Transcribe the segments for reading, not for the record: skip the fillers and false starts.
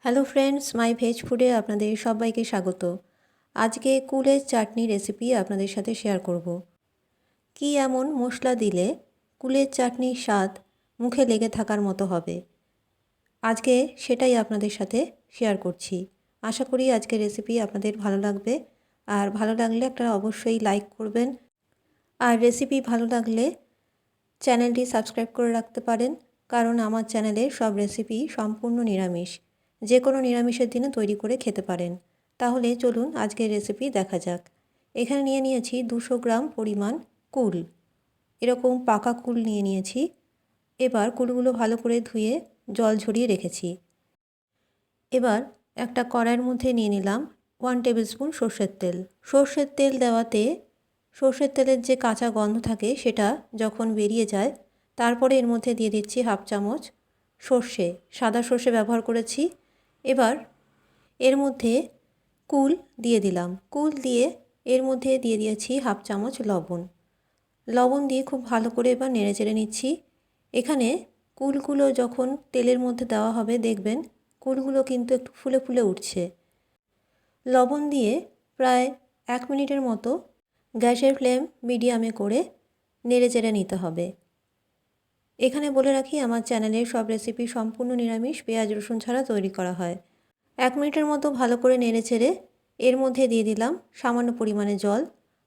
Hello friends, মাই veg ফুডে আপনাদের সবাইকে স্বাগত। আজকে কুলের চাটনি রেসিপি আপনাদের সাথে শেয়ার করব। কি এমন মশলা দিলে কুলের চাটনির স্বাদ মুখে লেগে থাকার মতো হবে, আজকে সেটাই আপনাদের সাথে শেয়ার করছি। আশা করি আজকের রেসিপি আপনাদের ভালো লাগবে, আর ভালো লাগলে একটা অবশ্যই লাইক করবেন, আর রেসিপি ভালো লাগলে চ্যানেলটি সাবস্ক্রাইব করে রাখতে পারেন, কারণ আমার চ্যানেলে সব রেসিপি সম্পূর্ণ নিরামিষ, যে কোনো নিরামিষের দিনে তৈরি করে খেতে পারেন। তাহলে চলুন আজকের রেসিপি দেখা যাক। এখানে নিয়েছি 200 গ্রাম পরিমাণ কুল, এরকম পাকা কুল নিয়েছি। এবার কুলগুলো ভালো করে ধুয়ে জল ঝরিয়ে রেখেছি। এবার একটা কড়াইয়ের মধ্যে নিয়ে নিলাম 1 টেবিল স্পুন সর্ষের তেল। সর্ষের তেল দেওয়াতে সর্ষের তেলের যে কাঁচা গন্ধ থাকে সেটা যখন বেরিয়ে যায়, তারপরে এর মধ্যে দিয়ে দিচ্ছি হাফ চামচ সর্ষে, সাদা সর্ষে ব্যবহার করেছি। এবার এর মধ্যে কুল দিয়ে দিলাম। কুল দিয়ে এর মধ্যে দিয়ে দিয়েছি হাফ চামচ লবণ। লবণ দিয়ে খুব ভালো করে এবার নেড়ে চেড়ে নিচ্ছি। এখানে কুলগুলো যখন তেলের মধ্যে দেওয়া হবে দেখবেন কুলগুলো কিন্তু একটু ফুলে ফুলে উঠছে। লবণ দিয়ে প্রায় 1 মিনিটের মতো গ্যাসের ফ্লেম মিডিয়ামে করে নেড়ে চেড়ে নিতে হবে। এখানে বলে রাখি, আমার চ্যানেলের সব রেসিপি সম্পূর্ণ নিরামিষ, পেঁয়াজ রসুন ছাড়া তৈরি করা হয়। 1 মিনিটের মতো ভালো করে নেড়ে চেড়ে এর মধ্যে দিয়ে দিলাম সামান্য পরিমাণে জল,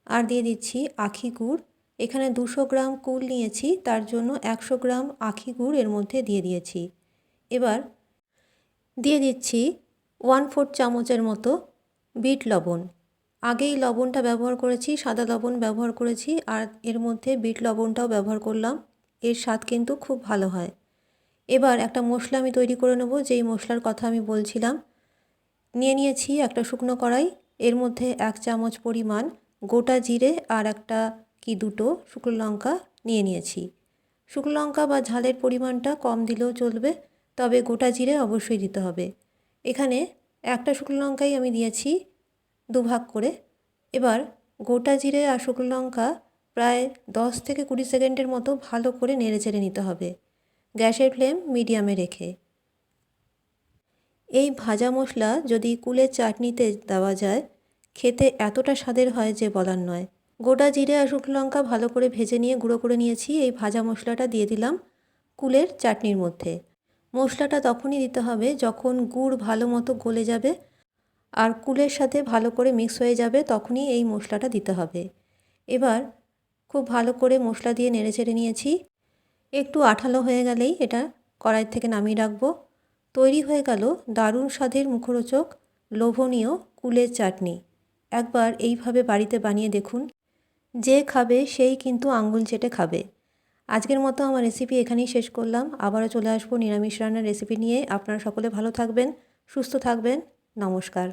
আর দিয়ে দিচ্ছি আখি গুড়। এখানে 200 গ্রাম কুল নিয়েছি, তার জন্য 100 গ্রাম আখি গুড় এর মধ্যে দিয়ে দিয়েছি। এবার দিয়ে দিচ্ছি 1/4 চামচের মতো বিট লবণ। আগেই লবণটা ব্যবহার করেছি, সাদা লবণ ব্যবহার করেছি, আর এর মধ্যে বিট লবণটাও ব্যবহার করলাম। এর স্বাদ কিন্তু খুব ভালো হয়। এবার একটা মশলা আমি তৈরি করে নেব, যেই মশলার কথা আমি বলছিলাম। নিয়েছি একটা শুকনো কড়াই, এর মধ্যে 1 চামচ পরিমাণ গোটা জিরে আর একটা কি দুটো শুকনো লঙ্কা নিয়েছি। শুকনো লঙ্কা বা ঝালের পরিমাণটা কম দিলেও চলবে, তবে গোটা জিরে অবশ্যই দিতে হবে। এখানে একটা শুকনো লঙ্কাই আমি দিয়েছি 2 ভাগ করে। এবার গোটা জিরে আর শুকনো লঙ্কা প্রায় 10 থেকে 20 সেকেন্ডের মতো ভালো করে নেড়ে চেড়ে নিতে হবে, গ্যাসের ফ্লেম মিডিয়ামে রেখে। এই ভাজা মশলা যদি কুলের চাটনিতে দেওয়া যায়, খেতে এতটা স্বাদের হয় যে বলার নয়। গোটা জিরে আর শুকনো লঙ্কা ভালো করে ভেজে নিয়ে গুঁড়ো করে নিয়েছি। এই ভাজা মশলাটা দিয়ে দিলাম কুলের চাটনির মধ্যে। মশলাটা তখনই দিতে হবে যখন গুড় ভালো মতো গলে যাবে আর কুলের সাথে ভালো করে মিক্স হয়ে যাবে, তখনই এই মশলাটা দিতে হবে। এবার খুব ভালো করে মশলা দিয়ে নেড়ে চেড়ে নিয়েছি। একটু আঠালো হয়ে গেলেই এটা কড়াই থেকে নামিয়ে রাখবো। তৈরি হয়ে গেল দারুণ স্বাদের মুখরোচক লোভনীয় কুলের চাটনি। একবার এইভাবে বাড়িতে বানিয়ে দেখুন, যে খাবে সেই কিন্তু আঙ্গুল চেটে খাবে। আজকের মতো আমার রেসিপি এখানেই শেষ করলাম। আবারও চলে আসবো নিরামিষ রান্নার রেসিপি নিয়ে। আপনারা সকলে ভালো থাকবেন, সুস্থ থাকবেন। নমস্কার।